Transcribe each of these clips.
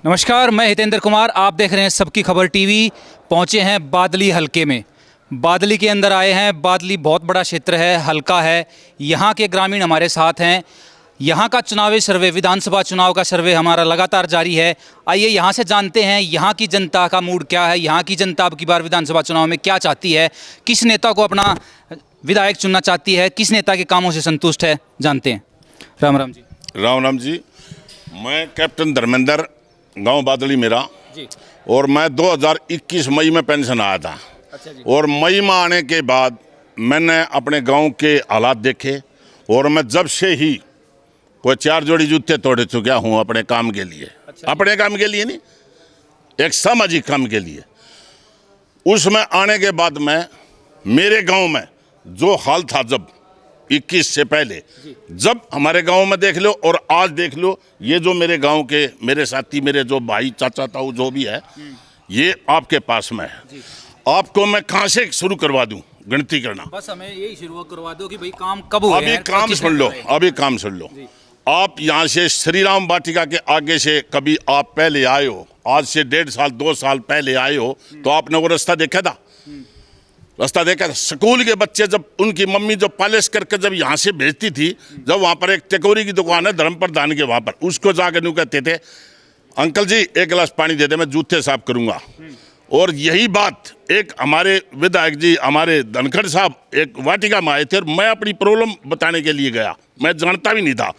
नमस्कार, मैं हितेंद्र कुमार। आप देख रहे हैं सबकी खबर टीवी। पहुंचे हैं बादली हलके में। बादली के अंदर आए हैं। बादली बहुत बड़ा क्षेत्र है, हलका है। यहाँ के ग्रामीण हमारे साथ हैं। यहाँ का चुनावी सर्वे, विधानसभा चुनाव का सर्वे हमारा लगातार जारी है। आइए यहाँ से जानते हैं यहाँ की जनता का मूड क्या है। यहाँ की जनता अब की बार विधानसभा चुनाव में क्या चाहती है, किस नेता को अपना विधायक चुनना चाहती है, किस नेता के कामों से संतुष्ट है, जानते हैं। राम राम जी। राम राम जी। मैं कैप्टन धर्मेंद्र, गांव बादली मेरा जी। और मैं 2021 मई में पेंशन आया था। अच्छा जी। और मई में आने के बाद मैंने अपने गांव के हालात देखे और मैं जब से ही कोई 4 जोड़ी जूते तोड़ चुका हूं अपने काम के लिए। अच्छा। अपने काम के लिए नहीं, एक सामाजिक काम के लिए। उसमें आने के बाद में मेरे गांव में जो हाल था जब 21 से पहले, जब हमारे गांव में देख लो और आज देख लो, ये जो मेरे गांव के मेरे साथी, मेरे जो भाई, चाचा, ताऊ जो भी है, ये आपके पास में है। आपको मैं कहाँ से शुरू करवा दूं गिनती करना? बस हमें यही शुरू करवा दो कि भाई काम कब हुए अभी हैं, काम किस सुन लो, ने अभी काम सुन लो। आप यहाँ से श्री राम वाटिका के आगे से कभी आप पहले आए हो, आज से 1.5 साल 2 साल पहले आए हो, तो आपने वो रास्ता देखा था? रास्ता देखा था? स्कूल के बच्चे जब उनकी मम्मी जो पॉलिश करके जब यहाँ से भेजती थी, जब वहाँ पर एक टेकोरी की दुकान है धर्म प्रधान के, वहाँ पर उसको जाकर यूँ कहते थे, अंकल जी 1 गिलास पानी दे दे, मैं जूते साफ करूँगा। और यही बात एक हमारे विधायक जी, हमारे धनखड़ साहब एक वाटिका में आए थे और मैं अपनी प्रॉब्लम बताने के लिए गया। मैं जानता भी नहीं था।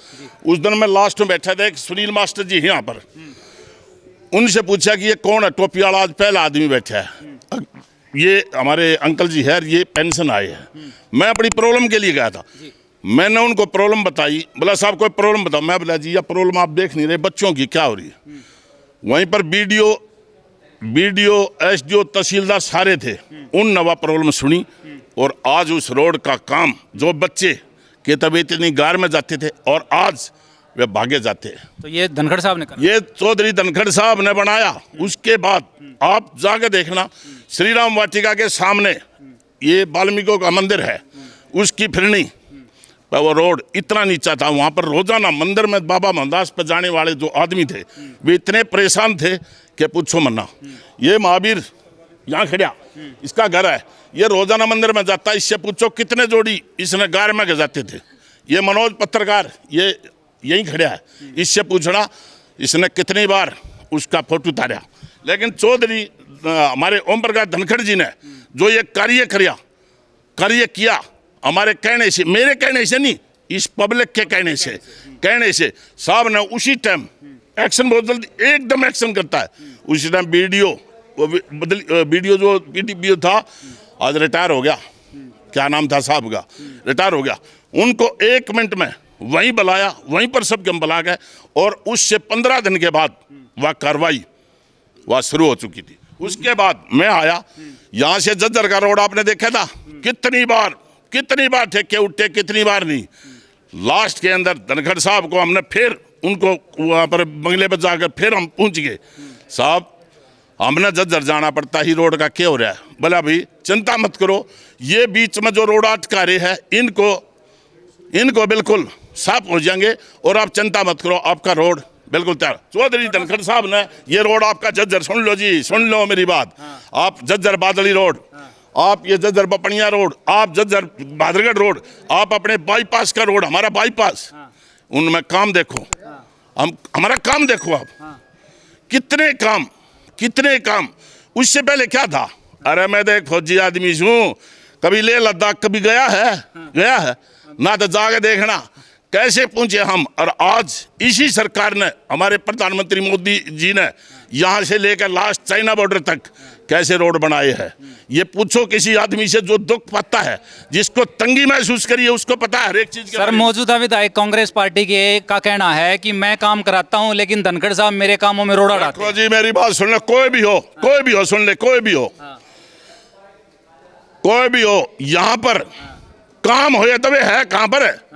उस दिन मैं लास्ट में बैठा था, एक सुनील मास्टर जी यहाँ पर, उनसे पूछा कि ये कौन है टोपी वाला, आज पहला आदमी बैठा है, ये हमारे अंकल जी है, ये पेंशन आए हैं। मैं अपनी प्रॉब्लम के लिए गया था। मैंने उनको प्रॉब्लम बताई। बोला साहब कोई प्रॉब्लम बताओ। मैं बोला जी ये प्रॉब्लम आप देख नहीं रहे, बच्चों की क्या हो रही है। वहीं पर बीडीओ एसडीओ तहसीलदार सारे थे, उन नवा प्रॉब्लम सुनी। और आज उस रोड का काम, जो बच्चे के तबीयत इतनी गार में जाते थे और आज वे भागे जाते हैं, तो ये धनखड़ साहब ने करा। ये चौधरी धनखड़ साहब ने बनाया। उसके बाद आप जाके देखना, श्री राम वाटिका के सामने ये वाल्मीकियों का मंदिर है, उसकी फिरनी पर वो रोड इतना नीचा था। वहाँ पर रोजाना मंदिर में बाबा मोहनदास पर जाने वाले जो आदमी थे, वे इतने परेशान थे कि पूछो मन्ना। ये महावीर यहाँ खड़ा, इसका घर है, ये रोजाना मंदिर में जाता। इससे पूछो कितने जोड़ी इसने गार में जाते थे। ये मनोज पत्रकार, ये यहीं खड़ा है, इससे पूछना इसने कितनी बार उसका फोटो उतारा। लेकिन चौधरी हमारे ओम प्रकाश धनखड़ जी ने जो ये कार्य किया हमारे कहने से, मेरे कहने से नहीं, इस पब्लिक के कहने से साहब ने उसी टाइम एक्शन, बहुत जल्दी एकदम एक्शन करता है। उसी टाइम वीडियो जो पीडीपीओ था, आज रिटायर हो गया, क्या नाम था साहब का, रिटायर हो गया। उनको 1 मिनट में वहीं बुलाया, वहीं पर सबके हम बुला गए और उससे 15 दिन के बाद वह कार्रवाई वह शुरू हो चुकी थी। उसके बाद मैं आया, यहाँ से जज्जर का रोड आपने देखा था, कितनी बार ठेके उठे, कितनी बार नहीं। लास्ट के अंदर धनखड़ साहब को हमने फिर उनको वहाँ पर बंगले पर जाकर फिर हम पहुँच गए, साहब हमने जज्जर जाना पड़ता ही, रोड का क्या हो रहा है। बोला भाई चिंता मत करो, ये बीच में जो रोड अटका रहे हैं इनको बिल्कुल साफ हो जाएंगे और आप चिंता मत करो, आपका रोड बिल्कुल तैयार। चौधरी धनखड़ साहब ने ये रोड आपका जज्जर, सुन लो जी, सुन लो मेरी बात, आप जज्जर बादली रोड, आप ये जज्जर बपनिया रोड, आप जज्जर भादरगढ़ रोड, आप अपने बाईपास का रोड, हमारा बाईपास, उनमें काम देखो, हमारा काम देखो आप, कितने काम। उससे पहले क्या था? अरे मैं तो एक फौजी आदमी हूँ, कभी ले लद्दाख कभी गया है ना, तो जाके देखना कैसे पहुंचे हम। और आज इसी सरकार ने, हमारे प्रधानमंत्री मोदी जी ने यहाँ से लेकर लास्ट चाइना बॉर्डर तक कैसे रोड बनाए हैं। ये पूछो किसी आदमी से जो दुख पाता है, जिसको तंगी महसूस करिए, उसको पता है हर एक चीज। सर, मौजूदा विधायक कांग्रेस पार्टी के का कहना है कि मैं काम कराता हूं, लेकिन धनखड़ साहब मेरे कामों में रोड़ा डालते हैं। जी मेरी बात सुन ले, कोई भी हो सुन ले, कोई भी हो, यहाँ पर काम हो जाता है, कहाँ पर है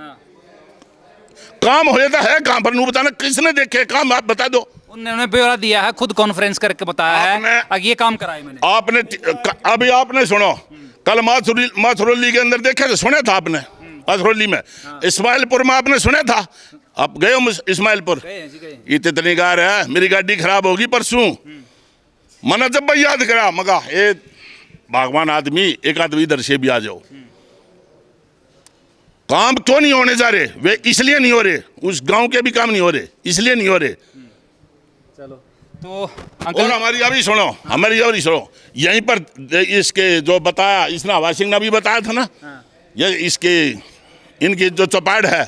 काम हो जाता है, कहाँ पर नहीं बताना, किसने देखे काम, आप बता दो। उन्होंने ब्यौरा दिया है, खुद कॉन्फ्रेंस करके बताया है, ये काम कराए मैंने। अभी आपने सुनो, कल माथुरली के अंदर देखा था, सुना था आपने, अधरौली में। इस्माइलपुर में आपने सुना था, आप गए हो इस्माइलपुर? इतनी कार है, मेरी गाड़ी खराब होगी परसों, मैंने जब भाई याद करा, मगा ए भगवान आदमी, एक आदमी इधर से भी आ जाओ। काम क्यों नहीं होने जा रहे? वे इसलिए नहीं हो रहे, उस गांव के भी काम नहीं हो रहे, इसलिए नहीं हो रहे। चलो तो और हमारी अभी सुनो, यहीं पर इसके जो बताया, इसने हवा सिंह ने भी बताया था ना, ये इसके इनकी जो चौपाड़ है,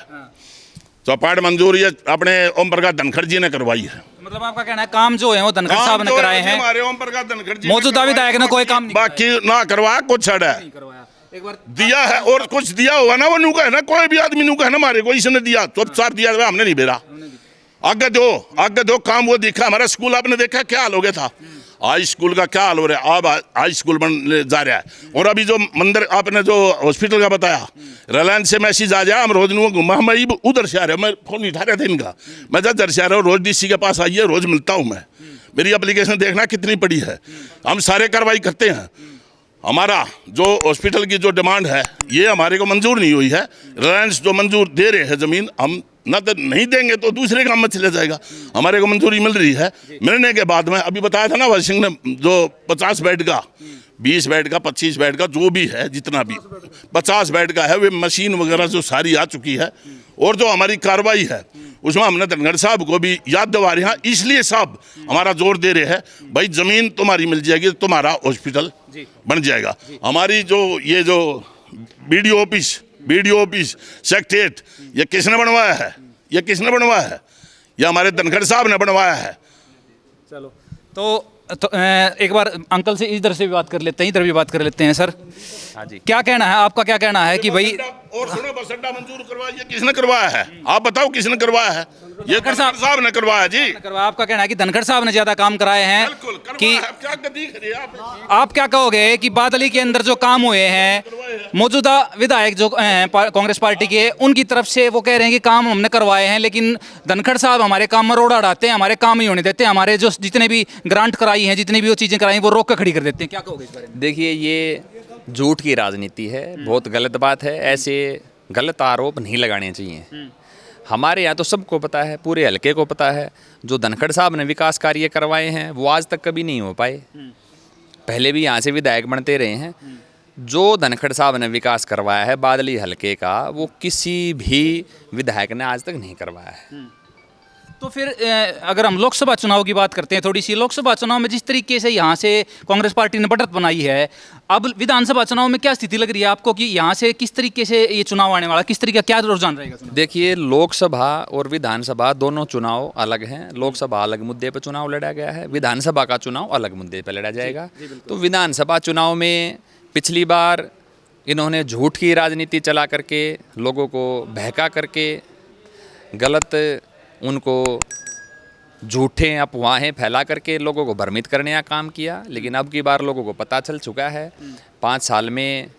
चौपाड़ मंजूर ये अपने ओम प्रकाश धनखड़ जी ने करवाई है। मतलब आपका कहना है काम जो है वो धनखड़ साहब ने कराए हैं, हमारे ओम प्रकाश धनखड़ जी, मौजूदा विधायक ने कोई काम नहीं बाकी ना करवाया, कुछ छड़ है एक बार दिया है, और कुछ दिया होगा ना, वो नूका है ना, कोई भी आदमी नूका है ना, हमारे को इसने दिया, चुपचाप दिया, हमने नहीं बेरा। आगे दो काम वो दिखा। हमारा स्कूल आपने देखा क्या हाल हो गया था, आज स्कूल का क्या हाल हो रहा है, अब आज स्कूल बन जा रहा है। और अभी जो मंदिर आपने जो हॉस्पिटल का बताया, रिलायंस से मैसेज आ जाए, हम रोज घूमा, हम उधर से आ रहे, मैं फोन नहीं उठा रहा था इनका, मैं जब से आ रहा हूँ, रोज डीसी के पास आइए, रोज मिलता हूँ मैं, मेरी एप्लीकेशन देखना कितनी पड़ी है, हम सारे कार्रवाई करते हैं। हमारा जो हॉस्पिटल की जो डिमांड है ये हमारे को मंजूर नहीं हुई है। रिलायंस जो मंजूर दे रहे हैं ज़मीन, हम ना तो नहीं देंगे तो दूसरे काम में चले जाएगा। हमारे को मंजूरी मिल रही है, मिलने के बाद में अभी बताया था ना हवा सिंह ने, जो 50 बेड का, 20 बेड का, 25 बेड का, जो भी है, जितना भी 50 बेड का है, वे मशीन वगैरह जो सारी आ चुकी है। और जो हमारी कार्रवाई है उसमें हमने धनखड़ साहब को भी याद दिला रहे हैं, इसलिए साहब हमारा जोर दे रहे हैं, भाई ज़मीन तुम्हारी मिल जाएगी तो तुम्हारा हॉस्पिटल बन जाएगा। हमारी जो ये जो बीडीओ ऑफिस सेक्रेटरीट, ये किसने बनवाया है? ये किसने बनवाया है? ये हमारे धनखड़ साहब ने बनवाया है। चलो तो एक बार अंकल से इधर से भी बात कर लेते हैं, इधर भी बात कर लेते हैं। सर हाँ जी, क्या कहना है आपका, क्या कहना है कि भाई, और सुनो, बस अड्डा मंजूर करवाया, ये किसने करवाया है? आप बताओ किसने करवाया है? ये धनखड़ साहब ने करवाया जी। आपका कहना है कि धनखड़ साहब ने ज्यादा काम कराए हैं कि क्या दिख रही है आप क्या कहोगे कि बादली के अंदर जो काम हुए हैं, मौजूदा विधायक जो हैं कांग्रेस पार्टी के, उनकी तरफ से वो कह रहे हैं कि काम हमने करवाए हैं, लेकिन धनखड़ साहब हमारे काम में रोड़ा डालते हैं, हमारे काम ही होने देते हैं, हमारे जो जितने भी ग्रांट कराई हैं, जितनी भी वो चीज़ें कराई हैं, वो रोक कर खड़ी कर देते हैं। क्या कहोगे इस बारे में? देखिए ये झूठ की राजनीति है, बहुत गलत बात है, ऐसे गलत आरोप नहीं लगाने चाहिए। हमारे यहाँ तो सबको पता है, पूरे हलके को पता है, जो धनखड़ साहब ने विकास कार्य करवाए हैं वो आज तक कभी नहीं हो पाए। पहले भी यहाँ से विधायक बनते रहे हैं, जो धनखड़ साहब ने विकास करवाया है बादली हलके का, वो किसी भी विधायक ने आज तक नहीं करवाया है। तो फिर अगर हम लोकसभा चुनाव की बात करते हैं, थोड़ी सी लोकसभा चुनाव में जिस तरीके से यहाँ से कांग्रेस पार्टी ने बढ़त बनाई है, अब विधानसभा चुनाव में क्या स्थिति लग रही है आपको कि यहाँ से किस तरीके से ये चुनाव आने वाला, किस तरीके का क्या रुझान रहेगा? देखिए लोकसभा और विधानसभा दोनों चुनाव अलग हैं। लोकसभा अलग मुद्दे पर चुनाव लड़ा गया है, विधानसभा का चुनाव अलग मुद्दे पर लड़ा जाएगा। तो विधानसभा चुनाव में पिछली बार इन्होंने झूठ की राजनीति चला करके, लोगों को बहका करके, गलत उनको झूठे अफवाहें फैला करके लोगों को भ्रमित करने का काम किया। लेकिन अब की बार लोगों को पता चल चुका है 5 साल में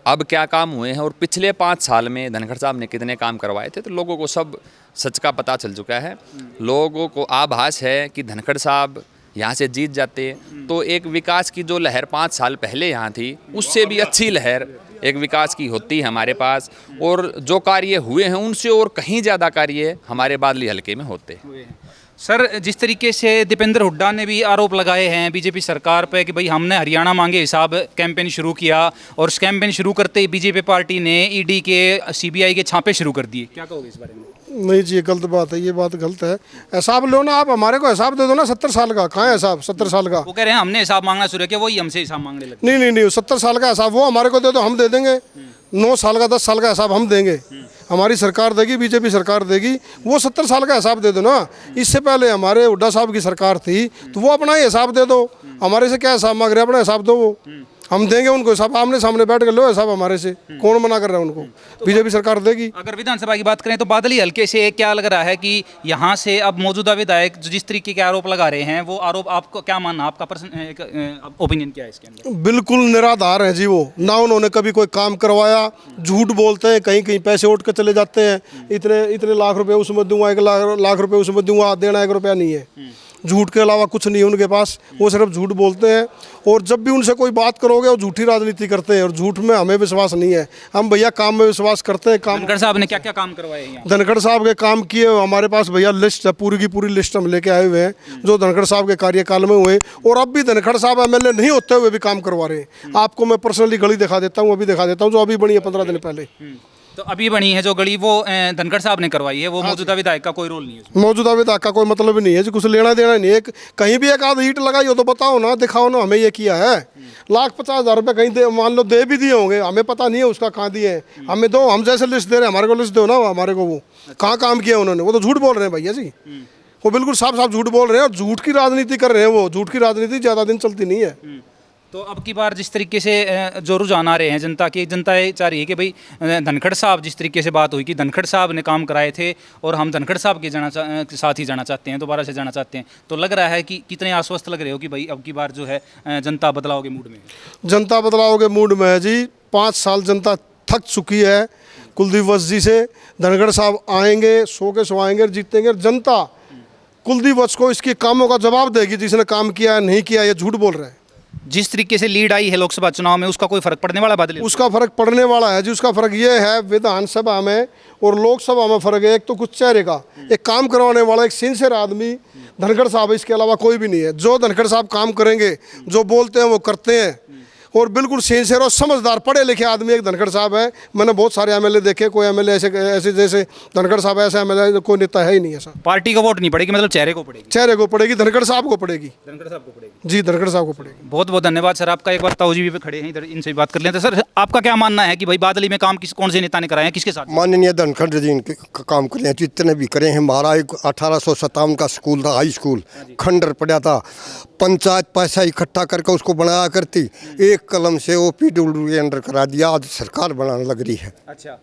अब क्या काम हुए हैं और पिछले 5 साल में धनखड़ साहब ने कितने काम करवाए थे। तो लोगों को सब सच का पता चल चुका है। लोगों को आभास है कि धनखड़ साहब यहाँ से जीत जाते तो एक विकास की जो लहर 5 साल पहले यहाँ थी, उससे भी अच्छी लहर एक विकास की होती है हमारे पास, और जो कार्य हुए हैं उनसे और कहीं ज़्यादा कार्य हमारे बादली हलके में होते हैं। सर जिस तरीके से दीपेंद्र हुड्डा ने भी आरोप लगाए हैं बीजेपी सरकार पे कि भाई हमने हरियाणा मांगे हिसाब कैंपेन शुरू किया, और उस कैंपेन शुरू करते ही बीजेपी पार्टी ने ईडी के, सीबीआई के छापे शुरू कर दिए, क्या कहोगे इस बारे में? नहीं जी, ये गलत बात है, ये बात गलत है। हिसाब लो ना, आप हमारे को हिसाब दे दो ना 70 साल का। कहाँ है हिसाब 70 साल का? वो कह रहे हैं हमने हिसाब मांगना शुरू किया, वही हमसे हिसाब मांगने लगे। नहीं, 70 साल का हिसाब वो हमारे को दे दो, हम दे देंगे। 9 साल का 10 साल का हिसाब हम देंगे, हमारी सरकार देगी, बीजेपी सरकार देगी। वो 70 साल का हिसाब दे दो ना। इससे पहले हमारे हुड्डा साहब की सरकार थी, तो वो अपना ही हिसाब दे दो। हमारे से क्या हिसाब मांग रहे हैं? अपना हिसाब दो, वो हम देंगे उनको हिसाब। आमने सामने बैठ कर लो हिसाब हमारे से, कौन मना कर रहा है उनको? बीजेपी सरकार देगी। अगर विधानसभा की बात करें तो बादली हल्के से क्या लग रहा है कि यहाँ से अब मौजूदा विधायक जो जिस तरीके के आरोप लगा रहे हैं, वो आरोप आपको क्या मानना, आपका ओपिनियन क्या है इसके अंदर? बिल्कुल निराधार है जी। वो ना उन्होंने कभी कोई काम करवाया, झूठ बोलते हैं, कहीं कहीं पैसे उठ कर चले जाते हैं। इतने लाख रुपए उसमें दूंगा, 1 लाख रुपए उसमें दूंगा, देना 1 रुपया नहीं है। झूठ के अलावा कुछ नहीं है उनके पास, वो सिर्फ झूठ बोलते हैं। और जब भी उनसे कोई बात करोगे वो झूठी राजनीति करते हैं, और झूठ में हमें विश्वास नहीं है। हम भैया काम में विश्वास करते हैं। काम धनखड़ साहब ने क्या क्या काम करवाए हैं यहाँ? धनखड़ साहब के काम किए हमारे पास भैया लिस्ट है, पूरी की पूरी लिस्ट हम लेके आए हुए हैं जो धनखड़ साहब के कार्यकाल में हुए, और अब भी धनखड़ साहब एमएलए नहीं होते हुए भी काम करवा रहे हैं। आपको मैं पर्सनली गली दिखा देता हूँ, अभी दिखा देता हूँ, जो अभी बनी है 15 दिन पहले। तो अभी बनी है जो गली वो धनखड़ साहब ने करवाई है, वो मौजूदा विधायक का कोई रोल नहीं है उसमें। मौजूदा विधायक का कोई मतलब नहीं है जी, कुछ लेना देना नहीं है। कहीं भी एक आध ईंट लगाई हो तो बताओ ना, दिखाओ ना हमें ये किया है। 1,50,000 रुपये कहीं दे, मान लो दे भी दिए होंगे, हमें पता नहीं है उसका कहाँ दिए हैं। हमें दो, हम जैसे लिस्ट दे रहे हैं हमारे को लिस्ट दो ना, हमारे को वो कहाँ काम किया उन्होंने। वो तो झूठ बोल रहे हैं भैया जी, वो बिल्कुल साफ साफ झूठ बोल रहे हैं और झूठ की राजनीति कर रहे हैं। वो झूठ की राजनीति ज़्यादा दिन चलती नहीं है। तो अब की बार जिस तरीके से जो रुझान आ रहे हैं जनता की, जनता ये चाह रही है कि भाई धनखड़ साहब, जिस तरीके से बात हुई कि धनखड़ साहब ने काम कराए थे और हम धनखड़ साहब के साथ ही जाना चाहते हैं, दोबारा से जाना चाहते हैं, तो लग रहा है कि कितने आश्वस्त लग रहे हो कि भाई अब की बार जो है जनता बदलाव के मूड में है? जनता बदलाव के मूड में है जी। 5 साल जनता थक चुकी है कुलदीप वत्स जी से। धनखड़ साहब आएंगे, 100 के 100 आएंगे, जीतेंगे। जनता कुलदीप वत्स को इसके कामों का जवाब देगी, जिसने काम किया है नहीं किया, ये झूठ बोल रहे हैं। जिस तरीके से लीड आई है लोकसभा चुनाव में, उसका कोई फर्क पड़ने वाला बादल? उसका फर्क पड़ने वाला है जी। उसका फर्क ये है, विधानसभा में और लोकसभा में फर्क है। एक तो कुछ चेहरे का, एक काम करवाने वाला, एक सिंसियर आदमी धनखड़ साहब, इसके अलावा कोई भी नहीं है। जो धनखड़ साहब काम करेंगे, जो बोलते हैं वो करते हैं, और बिल्कुल सिंसियर और समझदार पढ़े लिखे आदमी एक धनखड़ साहब है। मैंने बहुत सारे एमएलए देखे, कोई एमएलए ऐसे जैसे धनखड़ साहब ऐसा एमएलए कोई नेता है ही नहीं ऐसा। पार्टी को वोट नहीं पड़ेगी, मतलब चेहरे को पड़ेगी? चेहरे को पड़ेगी, धनखड़ साहब को पड़ेगी। धनखड़ साहब को पड़ेगी जी, धनखड़ साहब को पड़ेगी। बहुत बहुत धन्यवाद सर आपका। एक बार ताऊ जी भी खड़े हैं इधर, इनसे भी बात कर लेते हैं। सर, आपका क्या मानना है कि भाई बादली में काम कौन से नेता ने कराए हैं, किसके साथ? माननीय धनखड़ जी इनके काम करे हैं, जितने भी करे हैं। हमारा एक 1857 का स्कूल था, हाई स्कूल, खंडर पड़ा था। पंचायत पैसा इकट्ठा करके उसको बनाया करती, एक कलम से वो PWD के अंडर करा दिया, आज सरकार बनाने लग रही है। अच्छा,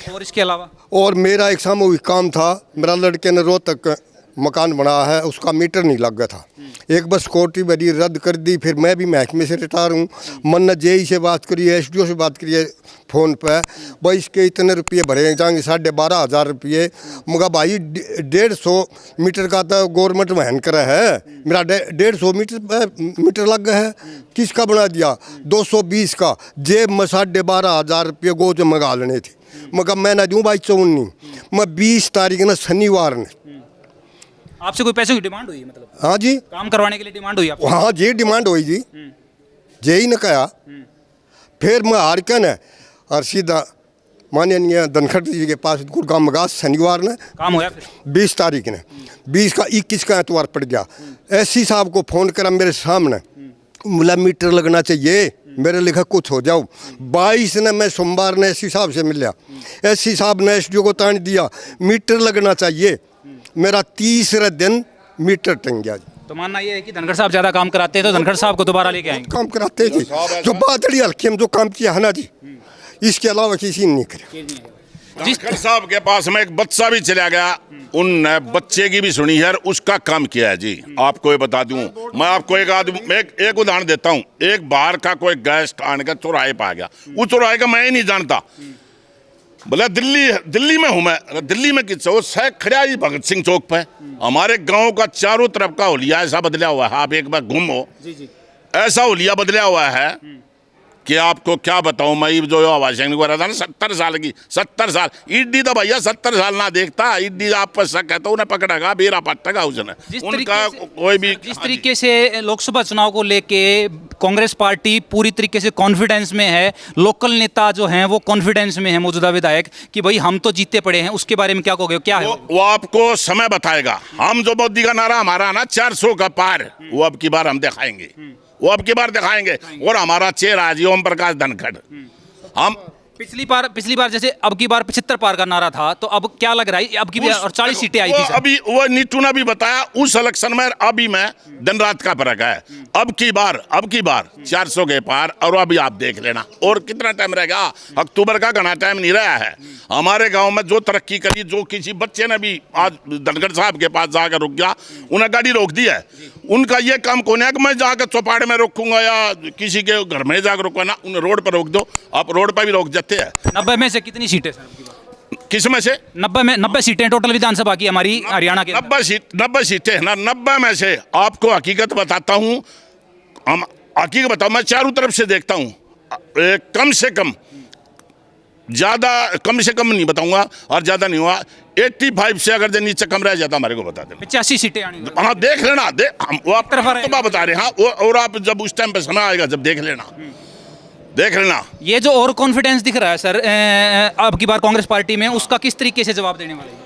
और इसके अलावा? और मेरा एक सामूहिक काम था, मेरा लड़के ने रोहतक मकान बनाया है, उसका मीटर नहीं लग गया था। एक बस कोर्टी बड़ी रद्द कर दी। फिर मैं भी महकमे से रिटायर हूँ। मन्ना JE से बात करी है, SDO से बात करी है फ़ोन पे, भाई इसके इतने रुपये भरे जाएंगे, 12,500 रुपये। मगर भाई 150 मीटर का तो गवर्नमेंट वहन करा है, मेरा 150 मीटर लग गया है। किसका बना दिया? 220 का। जेब में 12,500 रुपये गोज मंगा लेने थे, मगर मैं ना दूँ भाई 54। मैं 20 तारीख ना शनिवार ने आपसे कोई पैसे की डिमांड हुई है, मतलब? हाँ जी, काम करवाने के लिए डिमांड हुई आपको? हाँ जी, डिमांड हुई जी। JE ने कहा। फिर मैं हार के न और सीधा माननीय धनखड़ जी के पास गुड़गांव मगा, शनिवार ने काम होया फिर? 20 तारीख ने, 20 का 21 का एतवार पड़ गया। SC साहब को फ़ोन करा मेरे सामने, बोला मीटर लगना चाहिए, मेरे लिखा कुछ हो जाओ। 22 ने मैं सोमवार ने SC साहब से मिला, SC साहब ने SDO को तान दिया, मीटर लगना चाहिए। मेरा 30 दिन मीटर टंग गया। तो मानना ये है कि धनखड़ साहब ज़्यादा काम कराते हैं, तो धनखड़ साहब को दोबारा लेके आएंगे? काम कराते हैं जी, जो बादली हल्के में जो काम किया है ना जी, इसके अलावा किसी ने नहीं करे। धनखड़ साहब के पास में एक बच्चा भी चला गया, उन बच्चे की भी सुनी है, उसका काम किया है जी। आपको ये बता दूं, मैं आपको एक उदाहरण देता हूं। एक बाहर का कोई गेस्ट आने का चौराहे पे आ गया, उस चौराहे का मैं ही नहीं जानता, बोला दिल्ली में हूँ मैं। दिल्ली में किस खड़ा ही भगत सिंह चौक पे। हमारे गांव का चारों तरफ का होलिया ऐसा बदला हुआ है, आप एक बार घूमो, ऐसा होलिया बदला हुआ है कि आपको क्या बताऊं। मैं जो आवाज को रहा था ना, 70 साल की, 70 साल ईडी तो भैया 70 साल ना देखता। ईडी आप पर शक है तो उन्हें पकड़ेगा, बेरा पट्टेगा उसने। उनका कोई भी जिस तरीके से लोकसभा चुनाव को लेके कांग्रेस पार्टी पूरी तरीके से कॉन्फिडेंस में है, लोकल नेता जो हैं वो कॉन्फिडेंस में है, मौजूदा विधायक, कि भाई हम तो जीते पड़े हैं, उसके बारे में क्या कहोगे? क्या है वो आपको समय बताएगा। हम जो मोदी का नारा हमारा ना 400 का पार, वो अब की बार हम दिखाएंगे, वो अब की बार दिखाएंगे। और हमारा चेहरा जी ओम प्रकाश धनखड़। हम पिछली बार जैसे अब की बार 75 पार का नारा था, तो अब क्या लग रहा है? अब की और 40 सीटें आई थी सर। अभी वो नीतू ने भी बताया उस इलेक्शन में, अभी में दिन रात का फर्क है। अब की बार 400 के पार। और अभी आप देख लेना और कितना टाइम रहेगा, अक्टूबर का घना टाइम नहीं रहा है। हमारे गांव में जो तरक्की करी, जो किसी बच्चे ने भी आज धनखड़ साहब के पास जाकर रुक गया, उन्हें गाड़ी रोक दी है। उनका ये काम कौन है कि मैं जाकर चौपाड़ में रोकूंगा या किसी के घर में जाकर रोकूंगा ना, उन्हें रोड पर रोक दो। आप रोड पर भी रोक जाते हैं। 90 में से कितनी सीटें सर? किस में से 90 सीटें टोटल विधानसभा की हमारी हरियाणा के। 90 सीटें हैं ना, 90 में से आपको हकीकत बताता हूँ, हम हकीकत बताऊँ, मैं चारों तरफ से देखता हूँ, कम से कम ज़्यादा, कम से कम नहीं बताऊंगा और ज़्यादा नहीं हुआ, 85 से अगर जो नीचे कम रह जाता हमारे को बता देना। 85 सीटें आनी। हाँ देख लेना, हम वो आप तरफ आ रहे तो बात बता रहे हैं, हाँ और आप जब उस टाइम पे समय आएगा जब देख लेना। ये जो और कॉन्फिडेंस दिख रहा है सर अब की बार कांग्रेस पार्टी में, उसका किस तरीके से जवाब देने वाले हैं?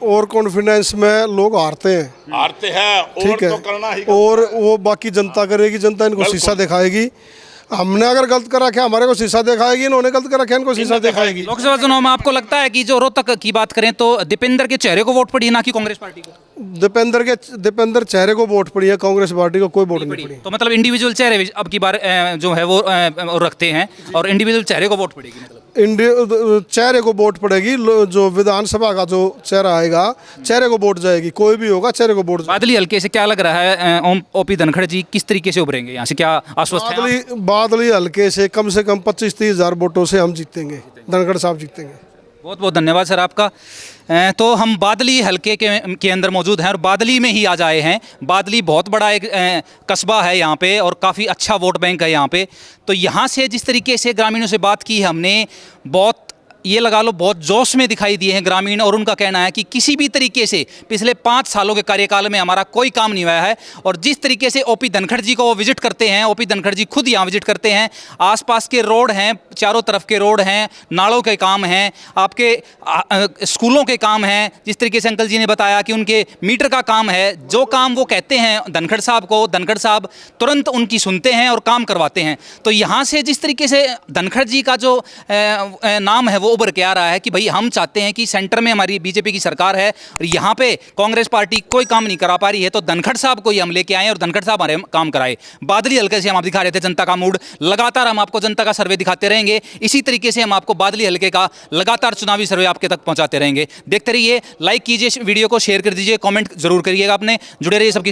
और कॉन्फिडेंस में लोग हारते हैं, हारते हैं और ठीक है, तो करना ही और वो बाकी जनता करेगी, जनता इनको शीशा दिखाएगी। हमने अगर गलत कर रखा है हमारे को शीशा दिखाएगी, इन्होंने गलत कर रखा है इनको शीशा दिखाएगी। लोकसभा चुनाव में आपको लगता है कि जो रोहतक की बात करें तो दीपेंद्र के चेहरे को वोट पड़ी, ना कि कांग्रेस पार्टी को? दीपेंद्र चेहरे को वोट पड़ी है, कांग्रेस पार्टी को कोई वोट नहीं पड़ी। तो मतलब इंडिविजुअल चेहरे अब की बार जो है वो रखते हैं और इंडिविजुअल चेहरे को वोट पड़ेगी। मतलब चेहरे को वोट पड़ेगी, जो विधानसभा का जो चेहरा आएगा चेहरे को वोट जाएगी, कोई भी होगा चेहरे को वोट। बादली हल्के से क्या लग रहा है ओपी धनखड़ जी किस तरीके से उभरेंगे यहाँ से, क्या आश्वस्त हैं? बादली हल्के से कम 25-30 हज़ार वोटों से हम जीतेंगे, धनखड़ साहब जीतेंगे। बहुत बहुत धन्यवाद सर आपका। तो हम बादली हलके के अंदर मौजूद हैं और बादली में ही आज आए हैं। बादली बहुत बड़ा एक कस्बा है यहाँ पे और काफ़ी अच्छा वोट बैंक है यहाँ पे। तो यहाँ से जिस तरीके से ग्रामीणों से बात की हमने, बहुत ये लगा लो बहुत जोश में दिखाई दिए हैं ग्रामीण, और उनका कहना है कि किसी भी तरीके से पिछले 5 सालों के कार्यकाल में हमारा कोई काम नहीं हुआ है। और जिस तरीके से ओपी धनखड़ जी को वो विजिट करते हैं, ओपी धनखड़ जी खुद यहाँ विजिट करते हैं, आसपास के रोड हैं, चारों तरफ के रोड हैं, नालों के काम हैं, आपके स्कूलों के काम हैं, जिस तरीके से अंकल जी ने बताया कि उनके मीटर का काम है, जो काम वो कहते हैं धनखड़ साहब को, धनखड़ साहब तुरंत उनकी सुनते हैं और काम करवाते हैं। तो यहाँ से जिस तरीके से धनखड़ जी का जो नाम है वो उभर के आ रहा है कि भाई हम चाहते हैं कि सेंटर में हमारी बीजेपी की सरकार है और यहाँ पे कांग्रेस पार्टी कोई काम नहीं करा पा रही है, तो धनखड़ साहब को ही हम लेके आए और धनखड़ साहब हमारे काम कराए। बादली हल्के से हम आप दिखा रहे थे जनता का मूड, लगातार हम आपको जनता का सर्वे दिखाते रहेंगे। इसी तरीके से हम आपको बादली हल्के का लगातार चुनावी सर्वे आपके तक पहुंचाते रहेंगे। देखते रहिए, लाइक कीजिए वीडियो को, शेयर कर दीजिए, कॉमेंट जरूर करिएगा। अपने जुड़े रहिए सबकी खबर।